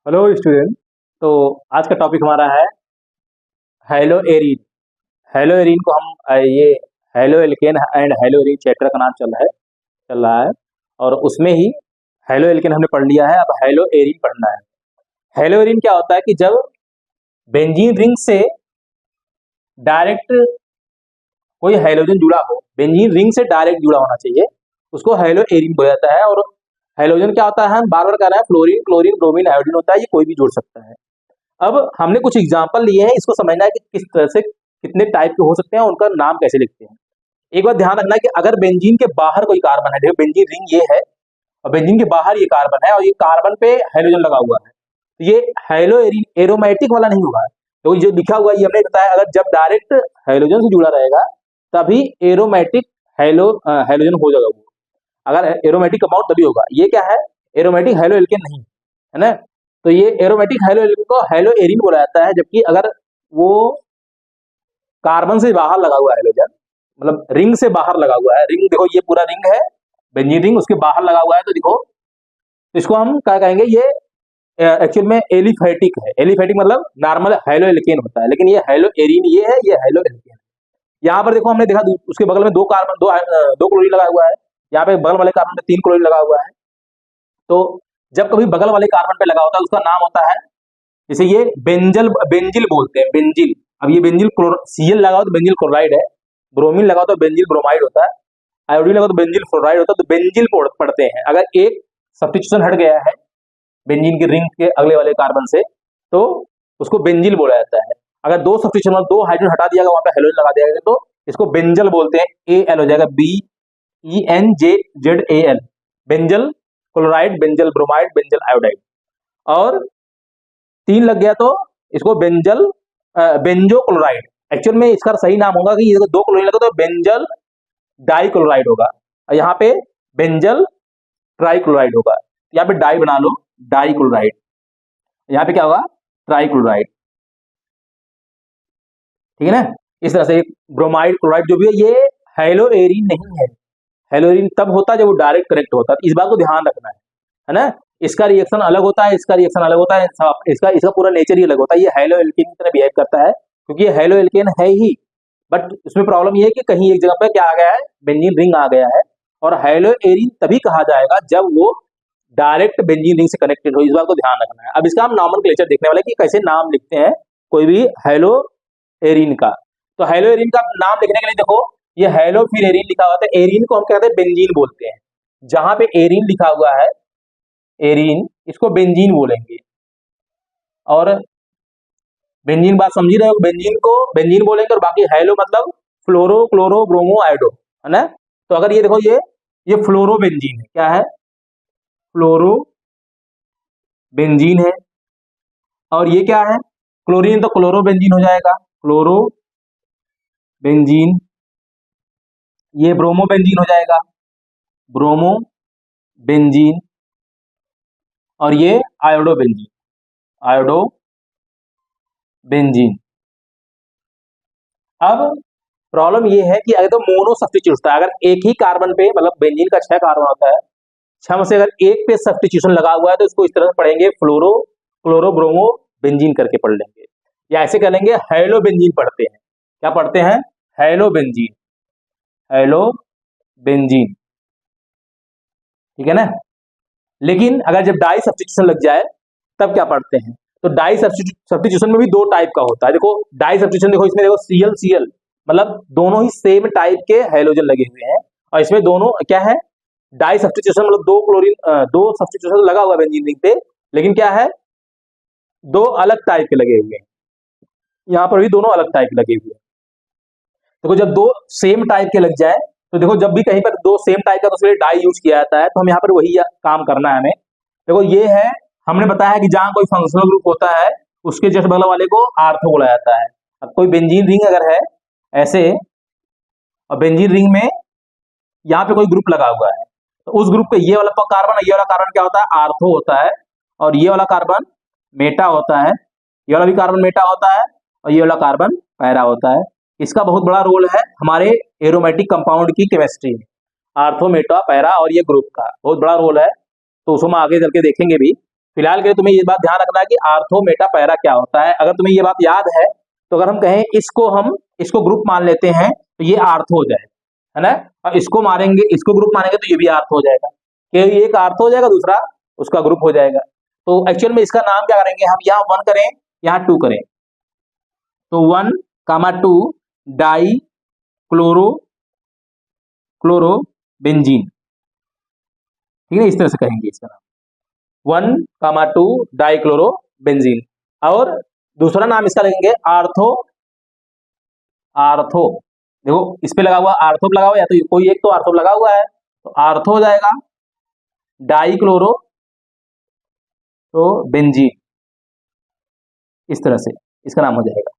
Hello student. तो आज का टॉपिक हमारा है हेलो एरीन। हेलो एरीन को हम ये halo alkane and hello arene chapter का नाम चल रहा है और उसमें ही हेलो एल्केन हमने पढ़ लिया है। अब हेलो एरीन पढ़ना है। हेलो एरीन क्या होता है कि जब बेंजीन रिंग से डायरेक्ट कोई हाइड्रोजन जुड़ा हो, बेंजीन रिंग से डायरेक्ट जुड़ा होना चाहिए, उसको हेलो एरीन बोला जाता है। और हाइड्रोजन क्या होता है, हम बार बार कह रहे हैं, फ्लोरीन, क्लोरीन, ब्रोमीन, आयोडीन होता है, ये कोई भी जोड़ सकता है। अब हमने कुछ एग्जाम्पल लिए हैं, इसको समझना है कि किस तरह से कितने टाइप के हो सकते हैं, उनका नाम कैसे लिखते हैं। एक बात ध्यान रखना है कि अगर बेंजीन के बाहर कोई कार्बन है, देखो बेंजीन रिंग ये है और बेंजीन के बाहर ये कार्बन है और ये कार्बन पे हाइड्रोजन लगा हुआ है, तो ये हेलो एरोमेटिक वाला नहीं होगा। तो जो लिखा हुआ है ये हमने बताया, अगर जब डायरेक्ट हाइड्रोजन से जुड़ा रहेगा तभी एरोमेटिक हाइड्रोजन हो जाएगा वो। अगर एरोमेटिक कंपाउंड तभी होगा। ये क्या है, एरोमेटिक हेलो एल्केन नहीं है ना। तो ये एरोमेटिक हेलो एल्केन को हेलो एरीन बोला जाता है। जबकि अगर वो कार्बन से बाहर लगा हुआ है हाइड्रोजन, मतलब रिंग से बाहर लगा हुआ है, रिंग देखो ये पूरा रिंग है, बेंजीन रिंग, उसके बाहर लगा हुआ है, तो देखो इसको हम क्या कहेंगे, ये एक्चुअल में एलिफेटिक है। एलिफेटिक मतलब नॉर्मल हेलो एल्केन होता है, लेकिन ये हेलो एरीन ये है, ये हेलो एल्केन। यहाँ पर देखो हमने देखा उसके बगल में दो कार्बन, दो क्लोरीन लगा हुआ है, यहाँ पे बगल वाले कार्बन में 3 क्लोरीन लगा हुआ है। तो जब कभी बगल वाले कार्बन पे लगा होता है उसका नाम होता है, जैसे ये बेंजिल बोलते हैं, बेंजिल। अब ये बेंजिल Cl लगा हो तो बेंजिल क्लोराइड है, ब्रोमीन लगा हो तो बेंजिल ब्रोमाइड होता है, आयोडीन लगा तो बेंजिल फ्लोराइड होता है। तो बेंजिल पढ़ते हैं। अगर एक सब्स्टिट्यूशन हट गया है बेंजीन की रिंग के अगले वाले कार्बन से, तो उसको बेंजिल बोला जाता है। अगर दो सब्स्टिट्यूशन, दो हाइड्रोजन हटा दिया गया, वहां पे हेलोजन लगा दिया गया, तो इसको बेंजल बोलते हैं। एल हो जाएगा, BENJZAL, benzyl chloride, benzyl bromide, benzyl iodide. और 3 लग गया तो इसको बेंजो क्लोराइड। एक्चुअल में इसका सही नाम होगा कि ये 2 क्लोरीन लगा तो बेंजल डाई क्लोराइड होगा, और यहाँ पे बेंजल ट्राई क्लोराइड होगा। यहाँ पे डाई बना लो, डाई क्लोराइड। यहाँ पे क्या होगा, ट्राई क्लोराइड। ठीक है ना। इस तरह से ब्रोमाइड, क्लोराइड जो भी है, ये हेलो एरीन नहीं है। हेलो एरीन तब होता है जब वो डायरेक्ट कनेक्ट होता है। इस बात को ध्यान रखना है ना। इसका रिएक्शन अलग होता है, इसका रिएक्शन अलग होता है, इसका पूरा नेचर ही अलग होता है। ये हेलो एल्केन की तरह बिहेव करता है क्योंकि ये हेलो एल्केन है ही, बट उसमें प्रॉब्लम ये है कि कहीं एक जगह पे क्या आ गया है, बेंजीन रिंग आ गया है। और हेलो एरीन तभी कहा जाएगा जब वो डायरेक्ट बेंजीन रिंग से कनेक्टेड हो। इस बात को ध्यान रखना है। अब इसका हम नॉमेनक्लेचर देखने वाले कि कैसे नाम लिखते हैं कोई भी हेलो एरीन का। तो हेलो एरीन का नाम लिखने के लिए देखो, ये हेलो फिर एरीन लिखा हुआ था। एरीन को हम कहते हैं बेंजीन बोलते हैं। जहां पे एरीन लिखा हुआ है, एरीन, इसको बेंजीन बोलेंगे। और बेंजीन बात समझ रहे हो, बेंजीन को बेंजीन बोलेंगे, और बाकी हेलो मतलब फ्लोरो, क्लोरो, ब्रोमो, आयोडो, है ना। तो अगर ये देखो, ये फ्लोरो बेंजीन है। क्या है, फ्लोरो बेंजीन है। और ये क्या है, क्लोरीन, तो क्लोरो बेंजीन हो जाएगा, क्लोरो बेंजीन। ये ब्रोमो बेंजीन हो जाएगा, ब्रोमो बेंजीन। और ये आयोडो बेंजीन, आयोडो बेंजीन। अब प्रॉब्लम ये है कि अगर तो मोनो सब्स्टिट्यूशन, अगर एक ही कार्बन पे, मतलब बेंजीन का 6 कार्बन होता है, 6 में से अगर एक पे सब्स्टिट्यूशन लगा हुआ है तो इसको इस तरह से पढ़ेंगे, फ्लोरो, क्लोरो, ब्रोमो बेंजीन करके पढ़ लेंगे। या ऐसे कह लेंगे हेलो बेंजीन पढ़ते हैं। क्या पढ़ते हैं, हेलो बेंजीन, हेलो बेंजीन। ठीक है ना। लेकिन अगर जब डाई सब्स्टिट्यूशन लग जाए तब क्या पढ़ते हैं, तो डाई सब्स्टिट्यूशन में भी 2 टाइप का होता है। देखो डाई सब्स्टिट्यूशन, देखो इसमें देखो Cl मतलब दोनों ही सेम टाइप के हाइड्रोजन लगे हुए हैं, और इसमें दोनों क्या है, डाई सब्स्टिट्यूशन मतलब 2 क्लोरीन, 2 सब्स्टिट्यूशन लगा हुआ है बेंजीन रिंग पे, लेकिन क्या है, 2 अलग टाइप के लगे हुए हैं। यहाँ पर भी दोनों अलग टाइप के लगे हुए हैं। देखो जब 2 सेम टाइप के लग जाए, तो देखो जब भी कहीं पर 2 सेम टाइप का, तो उसके लिए डाई यूज किया जाता है। तो हम यहाँ पर वही काम करना है हमें। देखो ये है, हमने बताया है कि जहां कोई फंक्शनल ग्रुप होता है उसके जस्ट बगल वाले को आर्थो बोला जाता है। अब कोई बेंजीन रिंग अगर है ऐसे, और बेंजीन रिंग में यहाँ पे कोई ग्रुप लगा हुआ है, तो उस ग्रुप पे ये वाला कार्बन, ये वाला कार्बन क्या होता है, आर्थो होता है, और ये वाला कार्बन मेटा होता है, ये वाला भी कार्बन मेटा होता है, और ये वाला कार्बन पैरा होता है। इसका बहुत बड़ा रोल है हमारे एरोमेटिक कंपाउंड की केमिस्ट्री में, आर्थो, मेटा, पैरा और ये ग्रुप का बहुत बड़ा रोल है। तो उसको हम आगे चल के देखेंगे भी, फिलहाल के लिए तुम्हें ये बात ध्यान रखना है कि आर्थो मेटा पैरा क्या होता है। अगर तुम्हें ये बात याद है तो अगर हम कहें इसको ग्रुप मान लेते हैं तो ये आर्थो हो जाएगा, है ना। और इसको मारेंगे, इसको ग्रुप मानेंगे तो ये भी आर्थो हो जाएगा, कि एक आर्थो हो जाएगा, दूसरा उसका ग्रुप हो जाएगा। तो एक्चुअल में इसका नाम क्या करेंगे हम, यहाँ 1 करें, यहाँ 2 करें, तो 1,2 डाई क्लोरोबेंजीन, ठीक है, इस तरह से कहेंगे इसका नाम 1,2 डाई क्लोरोबेंजीन। और दूसरा नाम इसका लिखेंगे आर्थो। देखो इस पे लगा हुआ आर्थो लगा हुआ, या तो कोई एक तो आर्थो लगा हुआ है, तो आर्थो हो जाएगा डाई क्लोरोबेंजीन, इस तरह से इसका नाम हो जाएगा।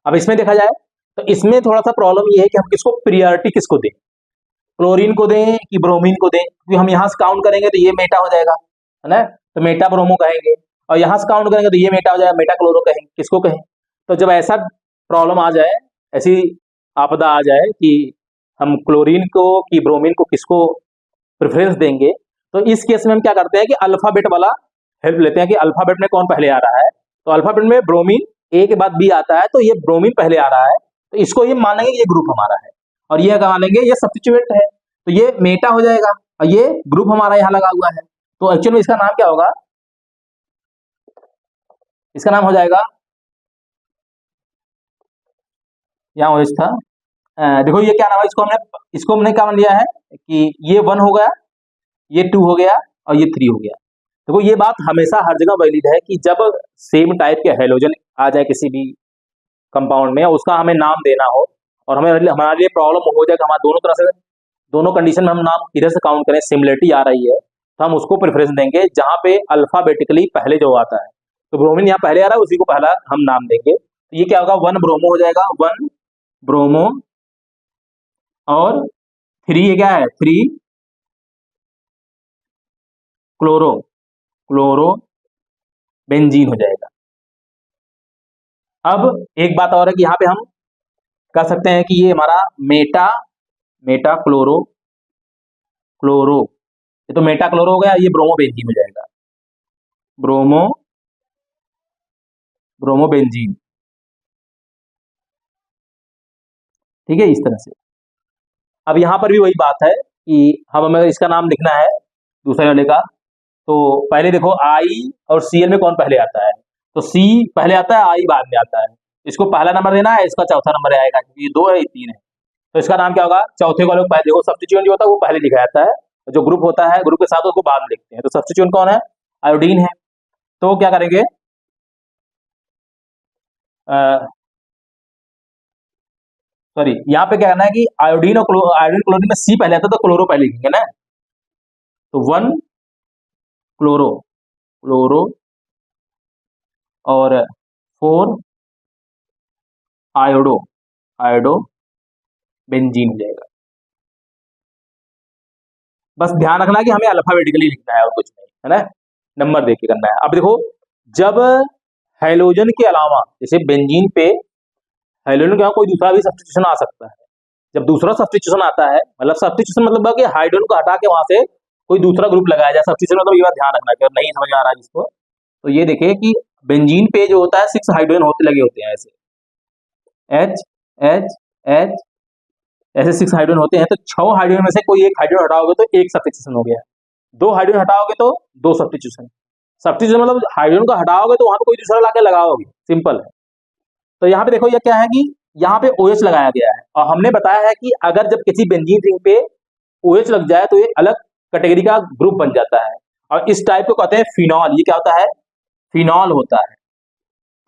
अब इसमें देखा जाए तो इसमें थोड़ा सा प्रॉब्लम ये है कि हम किसको प्रियोरिटी किसको दें, क्लोरीन को दें कि ब्रोमीन को दें, क्योंकि हम यहाँ से काउंट करेंगे तो ये मेटा हो जाएगा, है ना, तो मेटा ब्रोमो कहेंगे, और यहाँ से काउंट करेंगे तो ये मेटा हो जाएगा, मेटा क्लोरो कहेंगे, किसको कहें। तो जब ऐसा प्रॉब्लम आ जाए, ऐसी आपदा आ जाए कि हम क्लोरीन को कि ब्रोमीन को किसको प्रेफरेंस देंगे, तो इस केस में हम क्या करते हैं कि अल्फाबेट वाला हेल्प लेते हैं कि अल्फाबेट में कौन पहले आ रहा है। तो अल्फाबेट में ब्रोमीन ए के बाद बी आता है, तो ये ब्रोमीन पहले आ रहा है, तो इसको ये मान लेंगे ये ग्रुप हमारा है, और ये मान लेंगे ये सब्स्टिट्यूएंट है, तो ये मेटा हो जाएगा, और ये ग्रुप हमारा यहाँ लगा हुआ है। तो एक्चुअल में इसका नाम क्या होगा, इसका नाम हो जाएगा, यहाँ ओएच था, देखो ये क्या नाम है, इसको हमने क्या मान लिया है कि ये 1 हो गया, ये 2 हो गया, और ये 3 हो गया। देखो ये बात हमेशा हर जगह वैलिड है कि जब सेम टाइप के हेलोजन आ जाए किसी भी कंपाउंड में, उसका हमें नाम देना हो, और हमारे लिए प्रॉब्लम हो जाए कि हमारा दोनों तरह से, दोनों कंडीशन में हम नाम किधर से काउंट करें, सिमिलरिटी आ रही है, तो हम उसको प्रेफरेंस देंगे जहां पे अल्फाबेटिकली पहले जो आता है। तो ब्रोमीन यहाँ पहले आ रहा है, उसी को पहला हम नाम देंगे। तो ये क्या होगा, 1 ब्रोमो हो जाएगा, 1 ब्रोमो, और 3 क्या है, 3 क्लोरोबेंजीन हो जाएगा। अब एक बात और है कि यहाँ पे हम कह सकते हैं कि ये हमारा मेटा क्लोरो, ये तो मेटा क्लोरो हो गया, ये ब्रोमोबेंजीन हो जाएगा, ब्रोमोबेंजीन, ठीक है, इस तरह से। अब यहाँ पर भी वही बात है कि हमें इसका नाम लिखना है दूसरे वाले का, तो पहले देखो आई और सीएल में कौन पहले आता है, तो सी पहले आता है, आई बाद में आता है, इसको पहला नंबर देना है, इसका चौथा नंबर आएगा, क्योंकि ये 2 है, ये 3 है, तो इसका नाम क्या होगा, चौथे वाले को पहले, देखो सब्स्टिट्यूएंट जो होता है वो पहले लिखा जाता है, जो ग्रुप होता है ग्रुप के साथ उसको बाद में लिखते हैं। तो सब्स्टिट्यूएंट कौन है, आयोडीन है। तो क्या करेंगे, सॉरी यहाँ पे क्या करना है कि आयोडीन क्लोरीन में सी पहले आता है, तो क्लोरो पहले लिखेंगे ना, तो 1 क्लोरो और 4 आयोडो बेंजीन हो जाएगा। बस ध्यान रखना कि हमें अल्फाबेटिकली लिखना है और कुछ नहीं, है ना, नंबर देख के करना है। अब देखो जब हैलोजन के अलावा, जैसे बेंजीन पे हैलोजन के अलावा कोई दूसरा भी सब्स्टिट्यूशन आ सकता है, जब दूसरा सब्स्टिट्यूशन आता है, मतलब सब्स्टिट्यूशन मतलब कि हाइड्रोजन को हटा के वहां से कोई दूसरा ग्रुप लगाया जाए, सब्स्टिट्यूशन मतलब ये बात ध्यान रखना, कि नहीं समझ में आ रहा है जिसको, तो ये देखिए कि बेंजीन पे जो होता है 6 हाइड्रोजन लगे होते हैं, ऐसे एच एच एच, ऐसे 6 हाइड्रोजन होते हैं, तो 6 हाइड्रोजन में से कोई एक हाइड्रोजन हटाओगे तो एक सब्स्टिट्यूशन हो गया, 2 हाइड्रोजन हटाओगे तो 2 सब्स्टिट्यूशन। सब्स्टिट्यूशन मतलब हाइड्रोजन को हटाओगे तो वहां पे कोई दूसरा लाके लगाओगे, सिंपल है। तो यहाँ पे देखो ये क्या है कि यहाँ पे OH लगाया गया है, और हमने बताया है कि अगर जब किसी बेंजीन रिंग पे OH लग जाए तो ये अलग कैटेगरी का ग्रुप बन जाता है, और इस टाइप को कहते हैं फिनॉल। ये क्या होता है, फिनॉल होता है,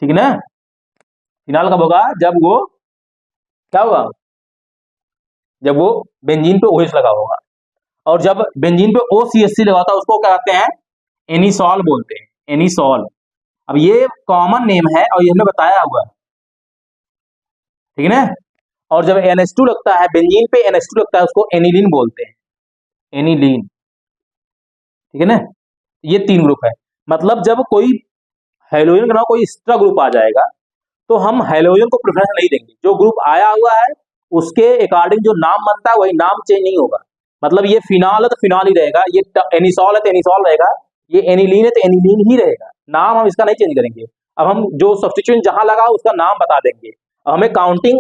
ठीक है ना। फिनॉल कब होगा, जब वो क्या होगा, जब वो बेंजीन पे OH लगा होगा, और जब बेंजीन पे OCH लगा होता है उसको क्या कहते हैं, एनिसॉल बोलते हैं, एनिसॉल। अब ये कॉमन नेम है और ये हमने बताया हुआ है, ठीक है ना। और जब NH2 लगता है, बेंजीन पे NH2 लगता है, उसको एनिलीन बोलते हैं, एनिलीन, ठीक है ना। ये 3 ग्रुप है, मतलब जब कोई हैलोजन के नाम कोई एक्स्ट्रा ग्रुप आ जाएगा तो हम हैलोजन को प्रेफरेंस नहीं देंगे, जो ग्रुप आया हुआ है उसके अकॉर्डिंग जो नाम बनता है वही नाम चेंज नहीं होगा। मतलब ये फिनॉल है तो फिनॉल ही रहेगा, ये एनिसॉल है तो एनिसॉल रहेगा, ये एनिलीन है तो एनिलीन ही रहेगा, नाम हम इसका नहीं चेंज करेंगे। अब हम जो सब्स्टिट्यूशन जहां लगा उसका नाम बता देंगे। अब हमें काउंटिंग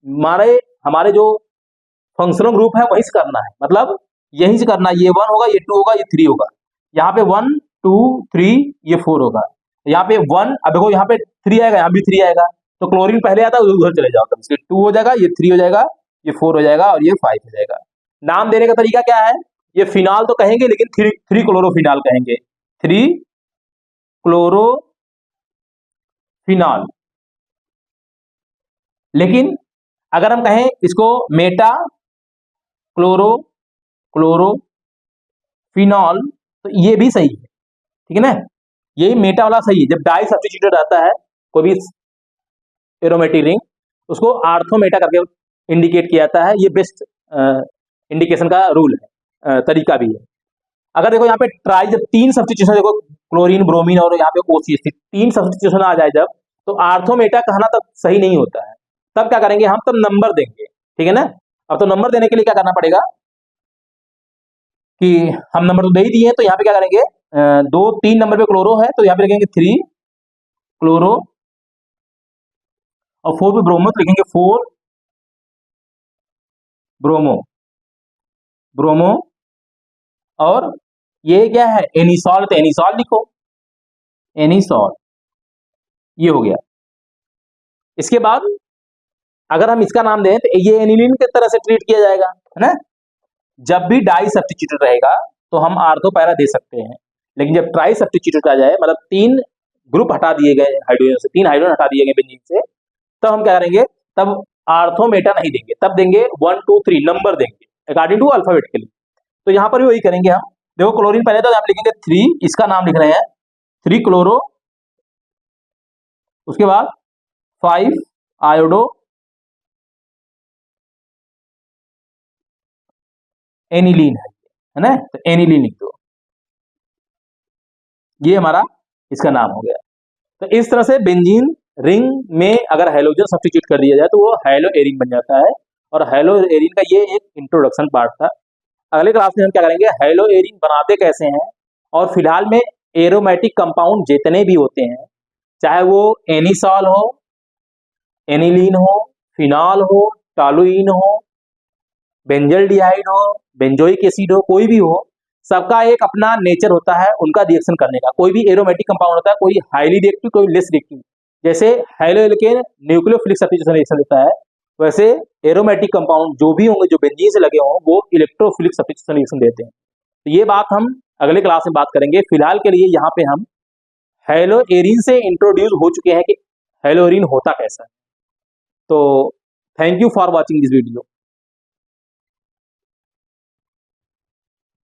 हमारे हमारे जो फंक्शनल ग्रुप है वहीं से करना है, मतलब यहीं से करना है। ये 1 होगा, ये 2 होगा, ये 3 होगा। यहाँ पे 1 2 3 ये 4 होगा। यहाँ पे 1, अब देखो यहाँ पे 3 आएगा, यहाँ भी 3 आएगा, तो क्लोरीन पहले आता है उधर चले जाओ, तब इसके 2 हो जाएगा, ये 3 हो जाएगा, ये 4 हो जाएगा और ये 5 हो जाएगा। नाम देने का तरीका क्या है, ये फिनाल तो कहेंगे लेकिन 3 क्लोरोफिनाल कहेंगे, 3 क्लोरोफिनाल। लेकिन अगर हम कहें इसको मेटा क्लोरोफिनॉल तो ये भी सही है, ठीक है ना, यही मेटा वाला सही है। जब डाई सब्स्टिट्यूटेड रहता है कोई भी एरोमेटिक रिंग, उसको आर्थो मेटा करके इंडिकेट किया जाता है। ये बेस्ट इंडिकेशन का रूल है, तरीका भी है। अगर देखो यहाँ पे ट्राई, जब 3 सब्स्टिट्यूशन, देखो क्लोरीन ब्रोमीन और यहाँ पे OCH 3 सब्स्टिट्यूशन आ जाए जब, तो आर्थो मेटा कहना तब सही नहीं होता है। तब क्या करेंगे हम, तब नंबर देंगे, ठीक है ना। अब तो नंबर देने के लिए क्या करना पड़ेगा कि हम नंबर तो दे ही दिए हैं, तो यहाँ पे क्या करेंगे, 2 3 नंबर पे क्लोरो है तो यहाँ पे लिखेंगे 3 क्लोरो, और 4 पे ब्रोमो तो लिखेंगे 4 ब्रोमो, ब्रोमो। और ये क्या है, एनिसॉल, तो एनिसॉल लिखो, एनिसॉल, ये हो गया। इसके बाद अगर हम इसका नाम दें तो ये एनिलीन की तरह से ट्रीट किया जाएगा, है ना। जब भी डाई सब्स्टिट्यूटेड रहेगा तो हम आर्थो पैरा दे सकते हैं, लेकिन जब ट्राई सब्स्टिट्यूटेड आ जाए, मतलब 3 ग्रुप हटा दिए गए हाइड्रोजन से, 3 हाइड्रोजन हटा दिए गए बेंजीन से, तब हम क्या करेंगे, तब आर्थो मेटा नहीं देंगे, तब देंगे 1 2 3 नंबर देंगे अकॉर्डिंग टू अल्फाबेटिकली। तो यहाँ पर भी वही करेंगे हम। देखो क्लोरीन पहले तो यहाँ लिखेंगे 3, इसका नाम लिख रहे हैं 3 क्लोरो, उसके बाद 5 आयोडो एनिलीन है ना, तो एनिलीन लिख दो, ये हमारा इसका नाम हो गया। तो इस तरह से बेंजीन रिंग में अगर हैलोजन सब्स्टिट्यूट कर दिया जाए तो वो हैलो एरिन बन जाता है। और हैलो एरिन का ये एक इंट्रोडक्शन पार्ट था। अगले क्लास में हम क्या करेंगे, हैलो एरिन बनाते कैसे हैं, और फिलहाल में एरोमेटिक कंपाउंड जितने भी होते हैं, चाहे वो एनिसॉल हो, एनिलीन हो, फिनॉल हो, टॉलुइन हो, बेंजल्डिहाइड हो, बेंजोइक एसिड हो, कोई भी हो, सबका एक अपना नेचर होता है उनका रिएक्शन करने का। कोई भी एरोमेटिक कंपाउंड होता है, कोई हाईली रिएक्टिव, कोई लेस रिएक्टिव। जैसे हैलोएल्केन न्यूक्लियोफिलिक सब्स्टिट्यूशन रिएक्शन देता है, वैसे एरोमेटिक कंपाउंड जो भी होंगे जो बेंजीन से लगे हों वो इलेक्ट्रोफिलिक सब्स्टिट्यूशन रिएक्शन देते हैं। तो ये बात हम अगले क्लास में बात करेंगे। फिलहाल के लिए यहाँ पे हम हैलो एरिन से इंट्रोड्यूस हो चुके हैं कि हैलो एरिन होता कैसा है। तो thank you for watching this video.